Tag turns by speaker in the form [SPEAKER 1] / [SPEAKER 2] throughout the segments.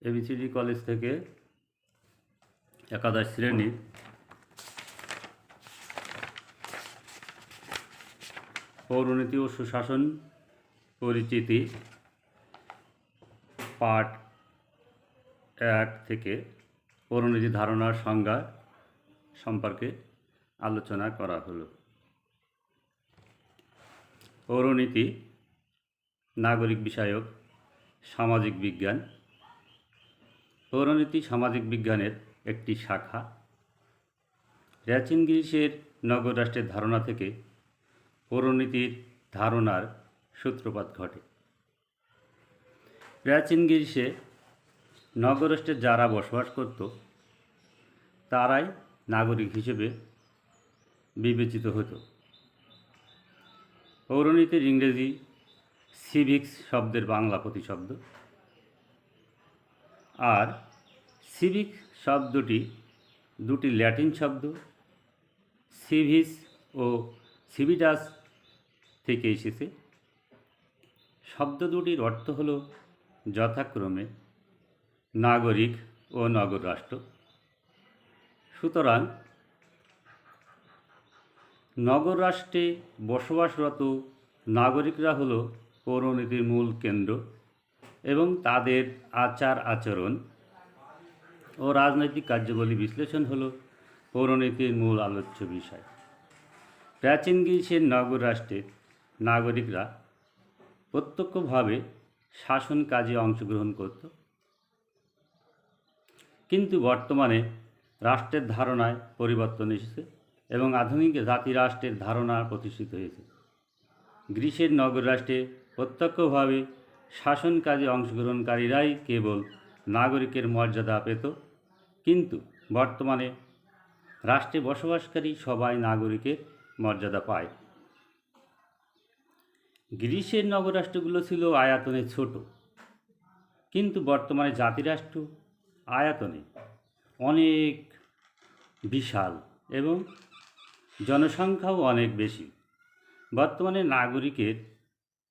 [SPEAKER 1] ABCD college থেকে একাদশ শ্রেণীর পৌরনীতি ও সুশাসন পরিচিতি পাঠ 1 থেকে পৌরনীতি ধারণার সংজ্ঞা সম্পর্কে আলোচনা করা হলো। পৌরনীতি নাগরিক বিষয়ক সামাজিক বিজ্ঞান। পৌরনীতি সামাজিক বিজ্ঞানের একটি শাখা। প্রাচীন গ্রিসের নগর রাষ্ট্রের ধারণা থেকে পৌরনীতির ধারণার সূত্রপাত ঘটে। প্রাচীন গ্রিসে নগর রাষ্ট্রে যারা বসবাস করত তারাই নাগরিক হিসেবে বিবেচিত হতো। পৌরনীতির ইংরেজি সিভিক্স শব্দের বাংলা প্রতিশব্দ, আর সিভিক শব্দটি দুটি ল্যাটিন শব্দ সিভিস ও সিভিটাস থেকে এসেছে। শব্দ দুটির অর্থ হল যথাক্রমে নাগরিক ও নগর রাষ্ট্র। সুতরাং নগর রাষ্ট্রে বসবাসরত নাগরিকরা হল পৌরনীতির মূল কেন্দ্র এবং তাদের আচার আচরণ ও রাজনৈতিক কার্যাবলী বিশ্লেষণ হল পৌরনীতির মূল আলোচ্য বিষয়। প্রাচীন গ্রিসের নগর রাষ্ট্রের নাগরিকরা প্রত্যক্ষভাবে শাসন কাজে অংশগ্রহণ করত, কিন্তু বর্তমানে রাষ্ট্রের ধারণায় পরিবর্তন এসেছে এবং আধুনিক জাতিরাষ্ট্রের ধারণা প্রতিষ্ঠিত হয়েছে। গ্রিসের নগর রাষ্ট্রে প্রত্যক্ষভাবে শাসন কাজে অংশগ্রহণকারীরাই কেবল নাগরিকের মর্যাদা পেত, কিন্তু বর্তমানে রাষ্ট্রে বসবাসকারী সবাই নাগরিকের মর্যাদা পায়। গ্রিসের নগর রাষ্ট্রগুলো ছিল আয়তনে ছোট, কিন্তু বর্তমানে জাতিরাষ্ট্র আয়তনে অনেক বিশাল এবং জনসংখ্যাও অনেক বেশি। বর্তমানে নাগরিকের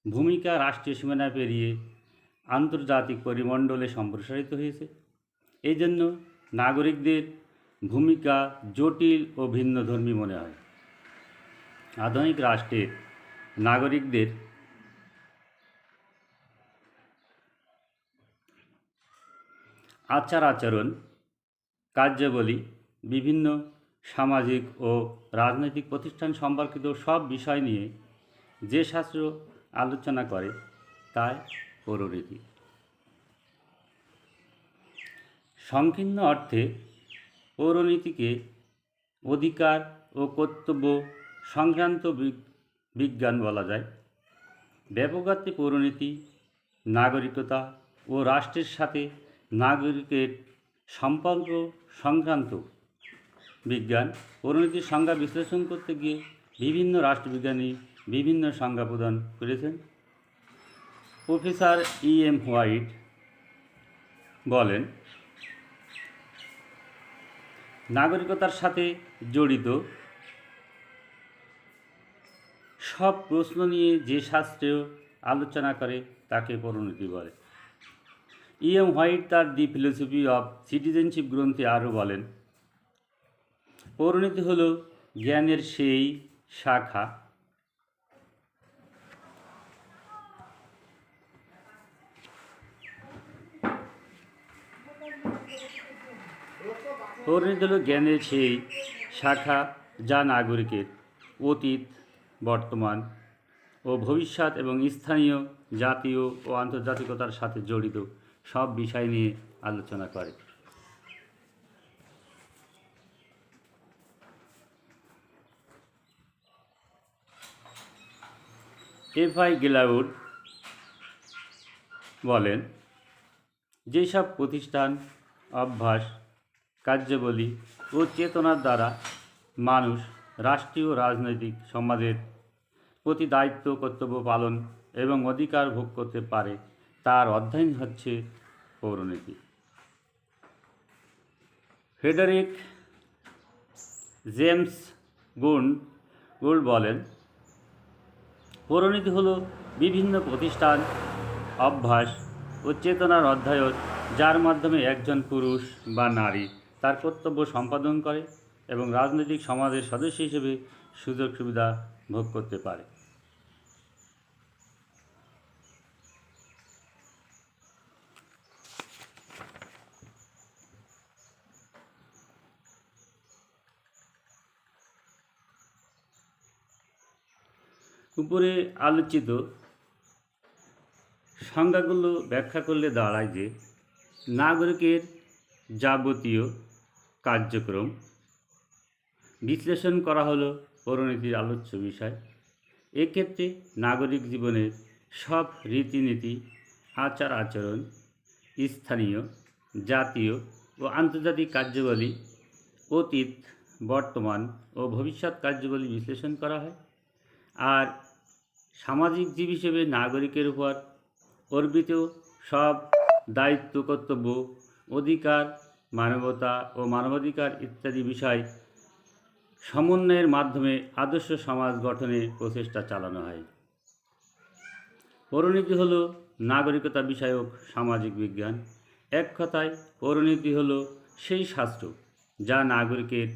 [SPEAKER 1] ভূমিকা রাষ্ট্রীয় সীমানা পেরিয়ে আন্তর্জাতিক পরিমণ্ডলে সম্প্রসারিত হয়েছে। এই জন্য নাগরিকদের ভূমিকা জটিল ও ভিন্নধর্মী মনে হয়। আধুনিক রাষ্ট্রের নাগরিকদের আচার আচরণ, কার্যাবলী, বিভিন্ন সামাজিক ও রাজনৈতিক প্রতিষ্ঠান সম্পর্কিত সব বিষয় নিয়ে যে শাস্ত্র আলোচনা করে তাই পৌরনীতি। সংকীর্ণ অর্থে পৌরনীতিকে অধিকার ও কর্তব্য সংক্রান্ত বিজ্ঞান বলা যায়। ব্যাপক অর্থে পৌরনীতি নাগরিকতা ও রাষ্ট্রের সাথে নাগরিকের সম্পর্ক সংক্রান্ত বিজ্ঞান। পৌরনীতির সংজ্ঞা বিশ্লেষণ করতে গিয়ে বিভিন্ন রাষ্ট্রবিজ্ঞানী বিভিন্ন সংজ্ঞা প্রদান করেছেন। Professor E.M. হোয়াইট বলেন, নাগরিকতার সাথে জড়িত সব প্রশ্ন নিয়ে যে শাস্ত্রেও আলোচনা করে তাকে পৌরনীতি বলে। E.M. হোয়াইট তার দি ফিলোসফি অফ সিটিজেনশিপ গ্রন্থে আরও বলেন, পৌরনীতি হল জ্ঞানের সেই শাখা যা নাগরিকের অতীত, বর্তমান ও ভবিষ্যৎ এবং স্থানীয়, জাতীয় ও আন্তর্জাতিকতার সাথে জড়িত সব বিষয় নিয়ে আলোচনা করে। F.I. গিলাউড বলেন, যেসব প্রতিষ্ঠান, অভ্যাস, কার্যাবলী ও চেতনার দ্বারা মানুষ রাষ্ট্রীয় রাজনৈতিক সমাজের প্রতি দায়িত্ব কর্তব্য পালন এবং অধিকার ভোগ করতে পারে তার অধ্যয়ন হচ্ছে পৌরনীতি। ফ্রেডারিক জেমস গুল্ড বলেন, পৌরনীতি হল বিভিন্ন প্রতিষ্ঠান, অভ্যাস ও চেতনার অধ্যয়ন যার মাধ্যমে একজন পুরুষ বা নারী তার কর্তব্য সম্পাদন করে এবং রাজনৈতিক সমাজের সদস্য হিসেবে সুযোগ সুবিধা ভোগ করতে পারে। উপরে আলোচিত সংজ্ঞাগুলো ব্যাখ্যা করলে দাঁড়ায় যে নাগরিকের যাবতীয় কার্যক্রম বিশ্লেষণ করা হলো পৌরনীতির আলোচ্য বিষয়। এক্ষেত্রে নাগরিক জীবনের সব রীতিনীতি, আচার আচরণ, স্থানীয়, জাতীয় ও আন্তর্জাতিক কার্যাবলী, অতীত, বর্তমান ও ভবিষ্যৎ কার্যাবলী বিশ্লেষণ করা হয়। আর সামাজিক জীব হিসেবে নাগরিকের উপর অর্পিত সব দায়িত্ব, কর্তব্য, অধিকার, মানবতা ও মানবাধিকার ইত্যাদি বিষয় সমন্বয়ের মাধ্যমে আদর্শ সমাজ গঠনে প্রচেষ্টা চালানো হয়। পৌরনীতি হল নাগরিকতা বিষয়ক সামাজিক বিজ্ঞান। এক কথায় পৌরনীতি হল সেই শাস্ত্র যা নাগরিকের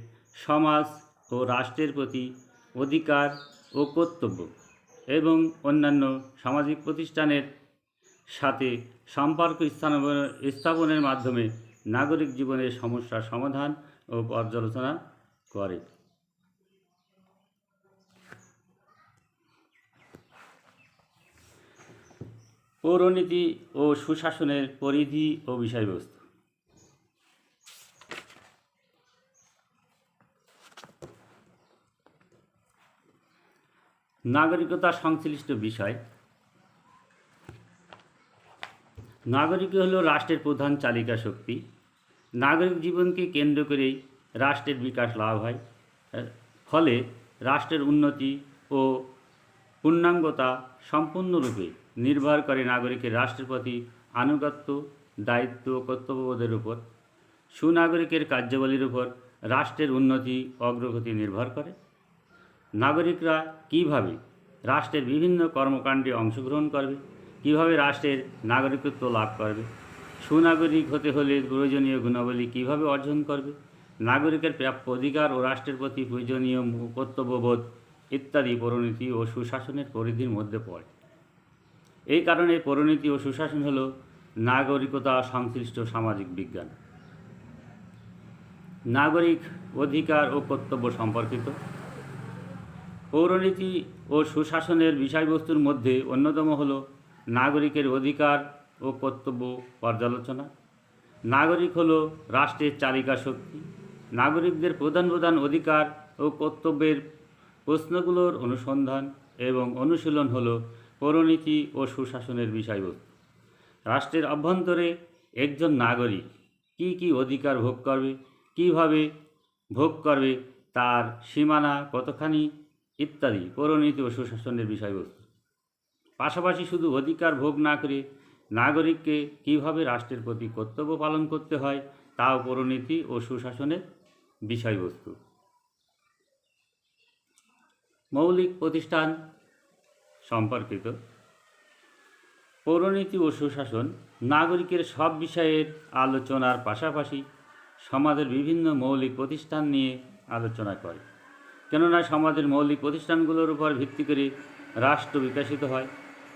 [SPEAKER 1] সমাজ ও রাষ্ট্রের প্রতি অধিকার ও কর্তব্য এবং অন্যান্য সামাজিক প্রতিষ্ঠানের সাথে সম্পর্ক স্থাপনের মাধ্যমে নাগরিক জীবনের সমস্যার সমাধান ও পর্যালোচনা করে। পৌরনীতি ও সুশাসনের পরিধি ও বিষয়বস্তু। নাগরিকতা সংশ্লিষ্ট বিষয়। নাগরিক হল রাষ্ট্রের প্রধান চালিকা শক্তি। নাগরিক জীবনকে কেন্দ্র করেই রাষ্ট্রের বিকাশ লাভ হয়। ফলে রাষ্ট্রের উন্নতি ও পূর্ণাঙ্গতা সম্পূর্ণরূপে নির্ভর করে নাগরিকের রাষ্ট্রের প্রতি আনুগত্য, দায়িত্ব ও কর্তব্যবোধের উপর। সুনাগরিকের কার্যাবলীর উপর রাষ্ট্রের উন্নতি অগ্রগতি নির্ভর করে। নাগরিকরা কীভাবে রাষ্ট্রের বিভিন্ন কর্মকাণ্ডে অংশগ্রহণ করবে, কীভাবে রাষ্ট্রের নাগরিকত্ব লাভ করবে, সুনাগরিক হতে হলে প্রয়োজনীয় গুণাবলী কীভাবে অর্জন করবে, নাগরিকের প্রাপ্য অধিকার ও রাষ্ট্রের প্রতি প্রয়োজনীয় কর্তব্যবোধ ইত্যাদি পৌরনীতি ও সুশাসনের পরিধির মধ্যে পড়ে। এই কারণে পৌরনীতি ও সুশাসন হল নাগরিকতা সংশ্লিষ্ট সামাজিক বিজ্ঞান। নাগরিক অধিকার ও কর্তব্য সম্পর্কিত। পৌরনীতি ও সুশাসনের বিষয়বস্তুর মধ্যে অন্যতম হল নাগরিকের অধিকার ও কর্তব্য পর্যালোচনা। নাগরিক হল রাষ্ট্রের চালিকা শক্তি। নাগরিকদের প্রধান প্রধান অধিকার ও কর্তব্যের প্রশ্নগুলোর অনুসন্ধান এবং অনুশীলন হল পৌরনীতি ও সুশাসনের বিষয়বস্তু। রাষ্ট্রের অভ্যন্তরে একজন নাগরিক কী কী অধিকার ভোগ করবে, কীভাবে ভোগ করবে, তার সীমানা কতখানি ইত্যাদি পৌরনীতি ও সুশাসনের বিষয়বস্তু। পাশাপাশি শুধু অধিকার ভোগ না করে নাগরিককে কীভাবে রাষ্ট্রের প্রতি কর্তব্য পালন করতে হয় তাও পৌরনীতি ও সুশাসনের বিষয়বস্তু। মৌলিক প্রতিষ্ঠান সম্পর্কিত। পৌরনীতি ও সুশাসন নাগরিকের সব বিষয়ের আলোচনার পাশাপাশি সমাজের বিভিন্ন মৌলিক প্রতিষ্ঠান নিয়ে আলোচনা করে। কেননা সমাজের মৌলিক প্রতিষ্ঠানগুলোর উপর ভিত্তি করে রাষ্ট্র বিকশিত হয়।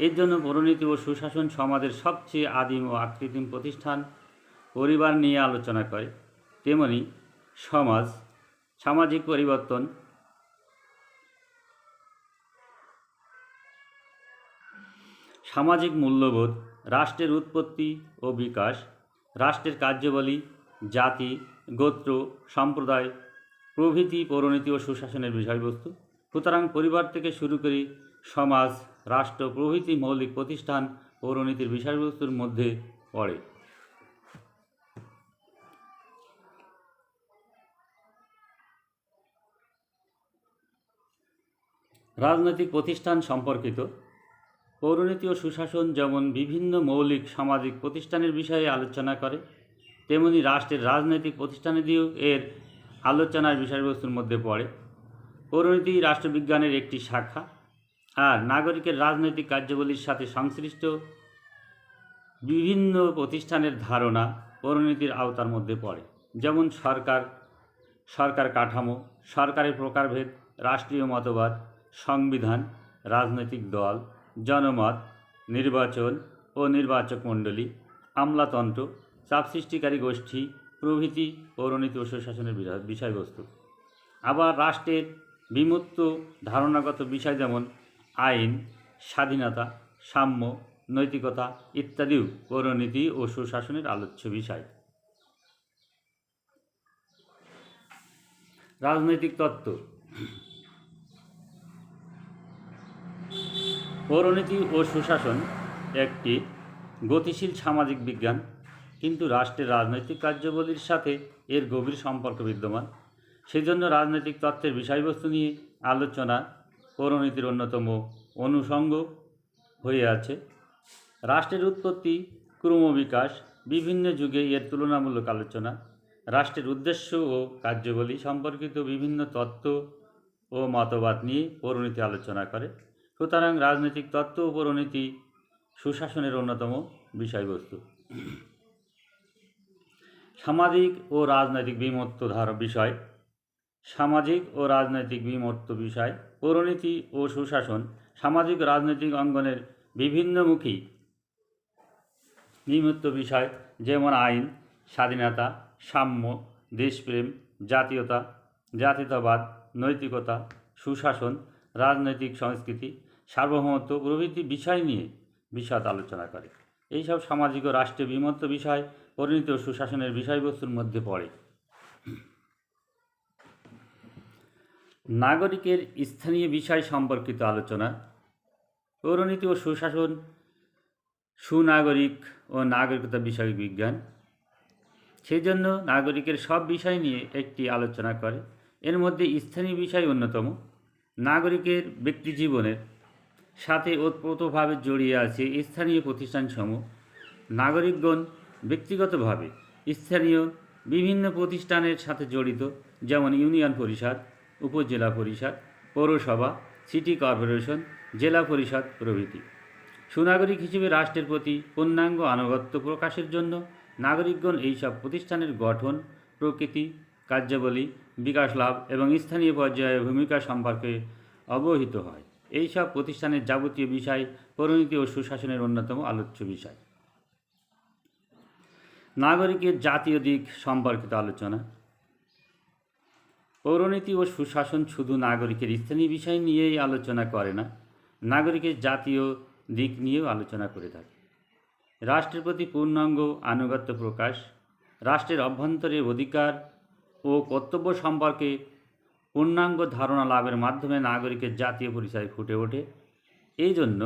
[SPEAKER 1] এর জন্য পৌরনীতি ও সুশাসন সমাজের সবচেয়ে আদিম ও আকৃতিম প্রতিষ্ঠান পরিবার নিয়ে আলোচনা করে। তেমনি সমাজ, সামাজিক পরিবর্তন, সামাজিক মূল্যবোধ, রাষ্ট্রের উৎপত্তি ও বিকাশ, রাষ্ট্রের কার্যাবলী, জাতি, গোত্র, সম্প্রদায় প্রভৃতি পৌরনীতি ও সুশাসনের বিষয়বস্তু। সুতরাং পরিবার থেকে শুরু করে সমাজ, রাষ্ট্র প্রভৃতি মৌলিক প্রতিষ্ঠান পৌরনীতির বিষয়বস্তুর মধ্যে পড়ে। রাজনৈতিক প্রতিষ্ঠান সম্পর্কিত। পৌরনীতি ও সুশাসন যেমন বিভিন্ন মৌলিক সামাজিক প্রতিষ্ঠানের বিষয়ে আলোচনা করে, তেমনি রাষ্ট্রের রাজনৈতিক প্রতিষ্ঠানাদিও এর আলোচনার বিষয়বস্তুর মধ্যে পড়ে। পৌরনীতি রাষ্ট্রবিজ্ঞানের একটি শাখা আর নাগরিকের রাজনৈতিক কার্যাবলীর সাথে সংশ্লিষ্ট বিভিন্ন প্রতিষ্ঠানের ধারণা পরিণতির আওতার মধ্যে পড়ে, যেমন সরকার কাঠামো, সরকারের প্রকারভেদ, রাষ্ট্রীয় মতবাদ, সংবিধান, রাজনৈতিক দল, জনমত, নির্বাচন ও নির্বাচক মণ্ডলী, আমলাতন্ত্র, চাপ সৃষ্টিকারী গোষ্ঠী প্রভৃতি পৌরনীতি ও সুশাসনের বিষয়বস্তু। আবার রাষ্ট্রের বিমূর্ত ধারণাগত বিষয় যেমন আইন, স্বাধীনতা, সাম্য, নৈতিকতা ইত্যাদিও পৌরনীতি ও সুশাসনের আলোচ্য বিষয়। রাজনৈতিক তত্ত্ব। পৌরনীতি ও সুশাসন একটি গতিশীল সামাজিক বিজ্ঞান, কিন্তু রাষ্ট্রের রাজনৈতিক কার্যাবলীর সাথে এর গভীর সম্পর্ক বিদ্যমান। সেজন্য রাজনৈতিক তত্ত্বের বিষয়বস্তু নিয়ে আলোচনা পৌরনীতির অন্যতম অনুষঙ্গ হয়ে আছে। রাষ্ট্রের উৎপত্তি, ক্রমবিকাশ, বিভিন্ন যুগে এর তুলনামূলক আলোচনা, রাষ্ট্রের উদ্দেশ্য ও কার্যাবলী সম্পর্কিত বিভিন্ন তত্ত্ব ও মতবাদ নিয়ে পৌরনীতি আলোচনা করে। সুতরাং রাজনৈতিক তত্ত্ব ও পৌরনীতি সুশাসনের অন্যতম বিষয়বস্তু। সামাজিক ও রাজনৈতিক বিমূর্ত বিষয়। সামাজিক ও রাজনৈতিক বিমূর্ত বিষয়। পৌরনীতি ও সুশাসন সামাজিক ও রাজনৈতিক অঙ্গনের বিভিন্নমুখী বিমূর্ত বিষয়, যেমন আইন, স্বাধীনতা, সাম্য, দেশপ্রেম, জাতীয়তাবাদ, নৈতিকতা, সুশাসন, রাজনৈতিক সংস্কৃতি, সার্বভৌমত্ব প্রভৃতি বিষয় নিয়ে বিশদ আলোচনা করে। এইসব সামাজিক ও রাষ্ট্রীয় বিমূর্ত বিষয় পরিণত ও সুশাসনের বিষয়বস্তুর মধ্যে পড়ে। নাগরিকের স্থানীয় বিষয় সম্পর্কিত আলোচনা। পৌরনীতি ও সুশাসন সুনাগরিক ও নাগরিকতা বিষয়ক বিজ্ঞান। সেই জন্য নাগরিকের সব বিষয় নিয়ে একটি আলোচনা করে। এর মধ্যে স্থানীয় বিষয় অন্যতম। নাগরিকের ব্যক্তিজীবনের সাথে ওতপ্রোতভাবে জড়িয়ে আছে স্থানীয় প্রতিষ্ঠানসমূহ। নাগরিকগণ ব্যক্তিগতভাবে স্থানীয় বিভিন্ন প্রতিষ্ঠানের সাথে জড়িত, যেমন ইউনিয়ন পরিষদ, উপজেলা পরিষদ, পৌরসভা, সিটি কর্পোরেশন, জেলা পরিষদ প্রভৃতি। সুনাগরিক হিসেবে রাষ্ট্রের প্রতি পূর্ণাঙ্গ আনুগত্য প্রকাশের জন্য নাগরিকগণ এইসব প্রতিষ্ঠানের গঠন, প্রকৃতি, কার্যাবলী, বিকাশ লাভ এবং স্থানীয় পর্যায়ে ভূমিকা সম্পর্কে অবহিত হয়। এইসব প্রতিষ্ঠানের যাবতীয় বিষয় পৌরনীতি ও সুশাসনের অন্যতম আলোচ্য বিষয়। নাগরিকের জাতীয় দিক সম্পর্কিত আলোচনা। পৌরনীতি ও সুশাসন শুধু নাগরিকের স্থানীয় বিষয় নিয়েই আলোচনা করে না, নাগরিকের জাতীয় দিক নিয়েও আলোচনা করে থাকে। রাষ্ট্রের প্রতি পূর্ণাঙ্গ আনুগত্য প্রকাশ, রাষ্ট্রের অভ্যন্তরে অধিকার ও কর্তব্য সম্পর্কে পূর্ণাঙ্গ ধারণা লাভের মাধ্যমে নাগরিকের জাতীয় পরিচয় ফুটে ওঠে। এই জন্য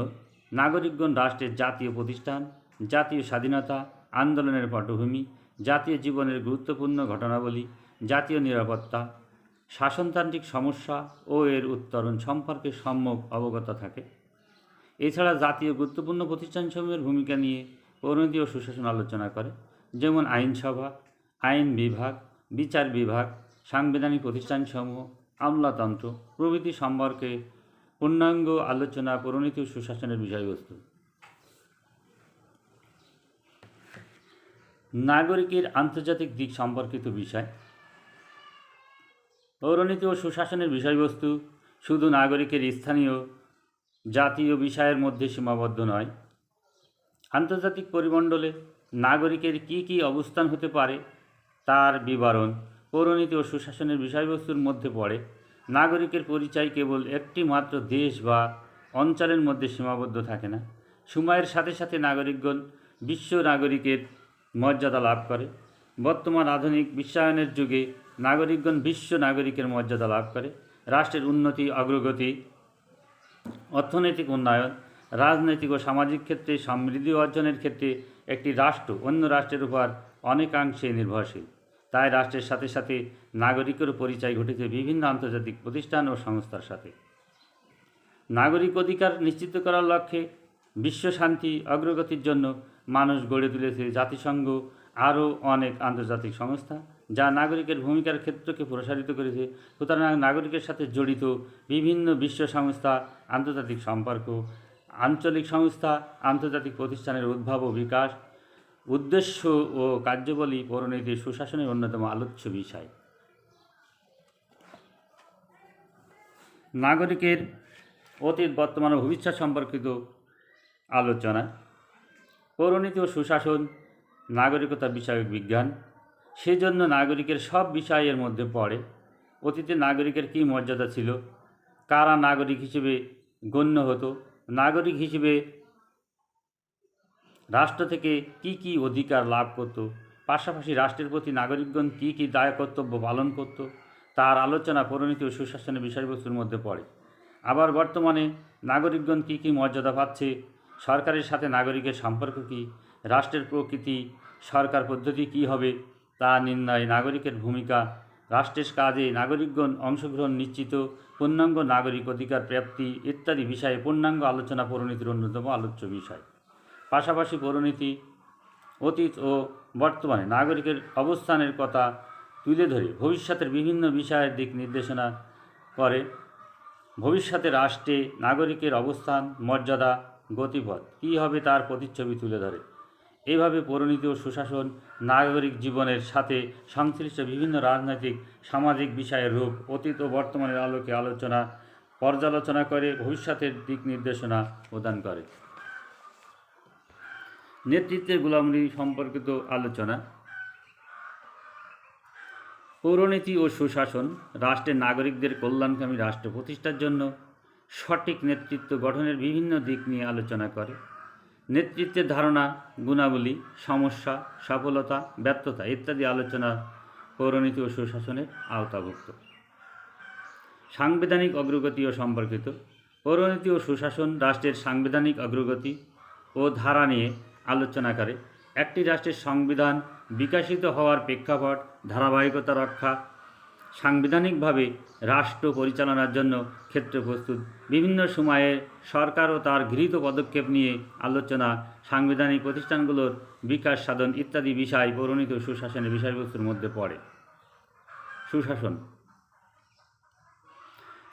[SPEAKER 1] নাগরিকগণ রাষ্ট্রের জাতীয় প্রতিষ্ঠান, জাতীয় স্বাধীনতা আন্দোলনের পটভূমি, জাতীয় জীবনের গুরুত্বপূর্ণ ঘটনাবলী, জাতীয় নিরাপত্তা, শাসনতান্ত্রিক সমস্যা ও এর উত্তরণ সম্পর্কে সম্যক অবগত থাকে। এছাড়া জাতীয় গুরুত্বপূর্ণ প্রতিষ্ঠানসমূহের ভূমিকা নিয়ে পৌরনীতি ও সুশাসন আলোচনা করে, যেমন আইনসভা, আইন বিভাগ, বিচার বিভাগ, সাংবিধানিক প্রতিষ্ঠানসমূহ, আমলাতন্ত্র প্রভৃতি সম্পর্কে পূর্ণাঙ্গ আলোচনা পৌরনীতি ও সুশাসনের বিষয়বস্তু। নাগরিকের আন্তর্জাতিক দিক সম্পর্কিত বিষয়। পৌরনীতি ও সুশাসনের বিষয়বস্তু শুধু নাগরিকের স্থানীয় জাতীয় বিষয়ের মধ্যে সীমাবদ্ধ নয়। আন্তর্জাতিক পরিমণ্ডলে নাগরিকের কী কী অবস্থান হতে পারে তার বিবরণ পৌরনীতি ও সুশাসনের বিষয়বস্তুর মধ্যে পড়ে। নাগরিকের পরিচয় কেবল একটি মাত্র দেশ বা অঞ্চলের মধ্যে সীমাবদ্ধ থাকে না। সময়ের সাথে সাথে নাগরিকগণ বিশ্ব নাগরিকের মর্যাদা লাভ করে। বর্তমান আধুনিক বিশ্বায়নের যুগে নাগরিকগণ বিশ্ব নাগরিকের মর্যাদা লাভ করে। রাষ্ট্রের উন্নতি, অগ্রগতি, অর্থনৈতিক উন্নয়ন, রাজনৈতিক ও সামাজিক ক্ষেত্রে সমৃদ্ধি অর্জনের ক্ষেত্রে একটি রাষ্ট্র অন্য রাষ্ট্রের উপর অনেকাংশে নির্ভরশীল। তাই রাষ্ট্রের সাথে সাথে নাগরিকেরও পরিচয় ঘটেছে বিভিন্ন আন্তর্জাতিক প্রতিষ্ঠান ও সংস্থার সাথে। নাগরিক অধিকার নিশ্চিত করার লক্ষ্যে বিশ্ব শান্তি অগ্রগতির জন্য মানুষ গড়ে তুলেছে জাতিসংঘ আরও অনেক আন্তর্জাতিক সংস্থা, যা নাগরিকের ভূমিকার ক্ষেত্রকে প্রসারিত করেছে। সুতরাং নাগরিকের সাথে জড়িত বিভিন্ন বিশ্ব সংস্থা, আন্তর্জাতিক সম্পর্ক, আঞ্চলিক সংস্থা, আন্তর্জাতিক প্রতিষ্ঠানের উদ্ভব ও বিকাশ, উদ্দেশ্য ও কার্যাবলী পৌরনীতির সুশাসনের অন্যতম আলোচ্য বিষয়। নাগরিকের অতীত, বর্তমান ও ভবিষ্যৎ সম্পর্কিত আলোচনা। পৌরনীতি ও সুশাসন নাগরিকতা বিষয়ক বিজ্ঞান, সেজন্য নাগরিকের সব বিষয়ের মধ্যে পড়ে। অতীতে নাগরিকের কী মর্যাদা ছিল, কারা নাগরিক হিসেবে গণ্য হতো, নাগরিক হিসেবে রাষ্ট্র থেকে কি কি অধিকার লাভ করত, পাশাপাশি রাষ্ট্রের প্রতি নাগরিকগণ কি কি দায় কর্তব্য পালন করত, তার আলোচনা পৌরনীতি ও সুশাসনের বিষয়বস্তুর মধ্যে পড়ে। আবার বর্তমানে নাগরিকগণ কি কি মর্যাদা পাচ্ছে, সরকারের সাথে নাগরিকের সম্পর্ক কী, রাষ্ট্রের প্রকৃতি, সরকার পদ্ধতি কী হবে তা নির্ণয়, নাগরিকের ভূমিকা, রাষ্ট্রের কাজে নাগরিকগণ অংশগ্রহণ নিশ্চিত, পূর্ণাঙ্গ নাগরিক অধিকার প্রাপ্তি ইত্যাদি বিষয়ে পূর্ণাঙ্গ আলোচনা পৌরনীতির অন্যতম আলোচ্য বিষয়। পাশাপাশি পৌরনীতি অতীত ও বর্তমানে নাগরিকের অবস্থানের কথা তুলে ধরে ভবিষ্যতের বিভিন্ন বিষয়ের দিক নির্দেশনা করে। ভবিষ্যতে রাষ্ট্রে নাগরিকের অবস্থান, মর্যাদা, গতিপথ কী হবে তার প্রতিচ্ছবি তুলে ধরে। এইভাবে পৌরনীতি ও সুশাসন নাগরিক জীবনের সাথে সংশ্লিষ্ট বিভিন্ন রাজনৈতিক, সামাজিক বিষয়ের রূপ, অতীত ও বর্তমানের আলোকে পর্যালোচনা করে ভবিষ্যতের দিক নির্দেশনা প্রদান করে। নেতৃত্বের গুলামী সম্পর্কিত আলোচনা। পৌরনীতি ও সুশাসন রাষ্ট্রের নাগরিকদের কল্যাণকামী রাষ্ট্র প্রতিষ্ঠার জন্য সঠিক নেতৃত্ব গঠনের বিভিন্ন দিক নিয়ে আলোচনা করে। নেতৃত্বের ধারণা, গুণাবলী, সমস্যা, সফলতা, ব্যর্থতা ইত্যাদি আলোচনা পৌরনীতি ও সুশাসনের আওতাভুক্ত। সাংবিধানিক অগ্রগতি ও সম্পর্কিত। পৌরনীতি ও সুশাসন রাষ্ট্রের সাংবিধানিক অগ্রগতি ও ধারা নিয়ে আলোচনা করে। একটি রাষ্ট্রের সংবিধান বিকশিত হওয়ার প্রেক্ষাপট, ধারাবাহিকতা রক্ষা, সাংবিধানিকভাবে রাষ্ট্র পরিচালনার জন্য ক্ষেত্র প্রস্তুত, বিভিন্ন সময়ে সরকার ও তার গৃহীত পদক্ষেপ নিয়ে আলোচনা, সাংবিধানিক প্রতিষ্ঠানগুলোর বিকাশ সাধন ইত্যাদি বিষয় পৌরনীতি ও সুশাসনের বিষয়বস্তুর মধ্যে পড়ে। সুশাসন।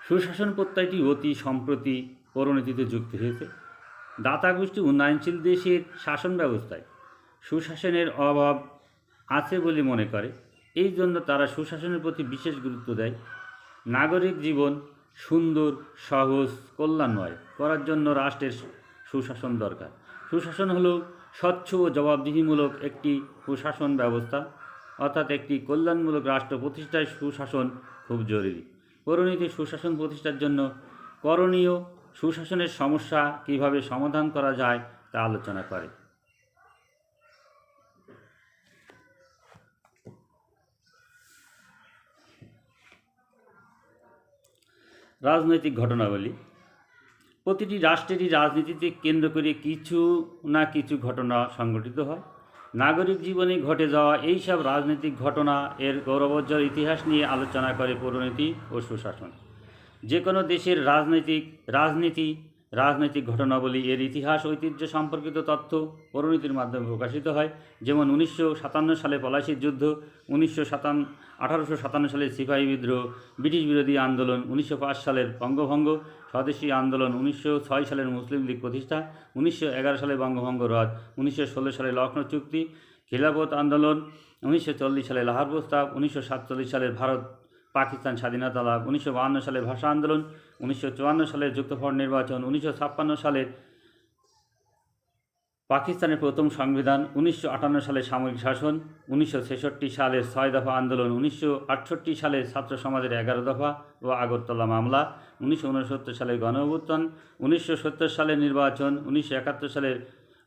[SPEAKER 1] সুশাসন প্রত্যয়টি অতি সম্প্রতি পৌরনীতিতে যুক্ত হয়েছে। দাতা গোষ্ঠী উন্নয়নশীল দেশের শাসন ব্যবস্থায় সুশাসনের অভাব আছে বলে মনে করে, এই জন্য তারা সুশাসনের প্রতি বিশেষ গুরুত্ব দেয়। নাগরিক জীবন সুন্দর, সহজ, কল্যাণময় করার জন্য রাষ্ট্রের সুশাসন দরকার। সুশাসন হলো স্বচ্ছ ও জবাবদিহিমূলক একটি প্রশাসন ব্যবস্থা, অর্থাৎ একটি কল্যাণমূলক রাষ্ট্র প্রতিষ্ঠায় সুশাসন খুব জরুরি। পৌরনীতি সুশাসন প্রতিষ্ঠার জন্য করণীয়, সুশাসনের সমস্যা কীভাবে সমাধান করা যায় তা আলোচনা করে। রাজনৈতিক ঘটনাবলী। প্রতিটি রাষ্ট্রেরই রাজনীতিতে কেন্দ্র করে কিছু না কিছু ঘটনা সংঘটিত হয়। নাগরিক জীবনে ঘটে যাওয়া এইসব রাজনৈতিক ঘটনা এর গৌরবোজ্জ্বল ইতিহাস নিয়ে আলোচনা করে পৌরনীতি ও সুশাসন। যে কোনো দেশের রাজনৈতিক ঘটনাবলী, এর ইতিহাস, ঐতিহ্য সম্পর্কিত তথ্য পৌরনীতির মাধ্যমে প্রকাশিত হয়। যেমন 1957 সালে পলাশির যুদ্ধ, 1857 সালে সিপাহী বিদ্রোহ, ব্রিটিশ বিরোধী আন্দোলন, 1905 সালের বঙ্গভঙ্গ, স্বদেশী আন্দোলন, 1906 সালের মুসলিম লীগ প্রতিষ্ঠা, 1911 সালে বঙ্গভঙ্গ রদ, 1916 সালে লখনৌ চুক্তি, খিলাফত আন্দোলন, 1940 সালে লাহোর প্রস্তাব, 1947 সালের ভারত পাকিস্তান স্বাধীনতা লাভ, 1952 সালের ভাষা আন্দোলন, 1954 সালের যুক্তফ্রন্ট নির্বাচন, 1956 সালের পাকিস্তানের প্রথম সংবিধান, 1958 সালে সামরিক শাসন, 1966 সালের 6 দফা আন্দোলন, 1968 সালে ছাত্র সমাজের 11 দফা ও আগরতলা মামলা, 1969 সালের গণঅভ্যুত্থান, 1970 সালের নির্বাচন, 1971 সালের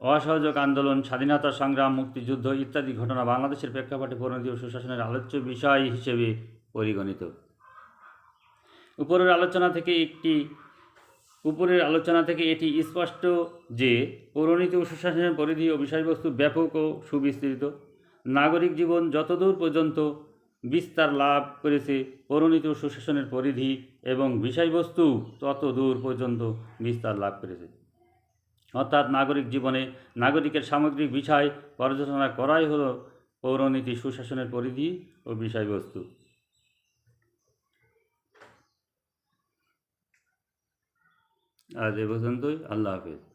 [SPEAKER 1] অসহযোগ আন্দোলন, স্বাধীনতা সংগ্রাম, মুক্তিযুদ্ধ ইত্যাদি ঘটনা বাংলাদেশের প্রেক্ষাপটে পৌরনীতি ও সুশাসনের আলোচ্য বিষয় হিসেবে পরিগণিত। উপরের আলোচনা থেকে এটি স্পষ্ট যে পৌরনীতি ও সুশাসনের পরিধি ও বিষয়বস্তু ব্যাপক ও সুবিস্তৃত। নাগরিক জীবন যতদূর পর্যন্ত বিস্তার লাভ করেছে, পৌরনীতি ও সুশাসনের পরিধি এবং বিষয়বস্তু তত দূর পর্যন্ত বিস্তার লাভ করেছে। অর্থাৎ নাগরিক জীবনে নাগরিকের সামগ্রিক বিষয় পর্যালোচনা করাই হলো পৌরনীতি সুশাসনের পরিধি ও বিষয়বস্তু। আজ এ পর্যন্তই। আল্লাহ হাফেজ।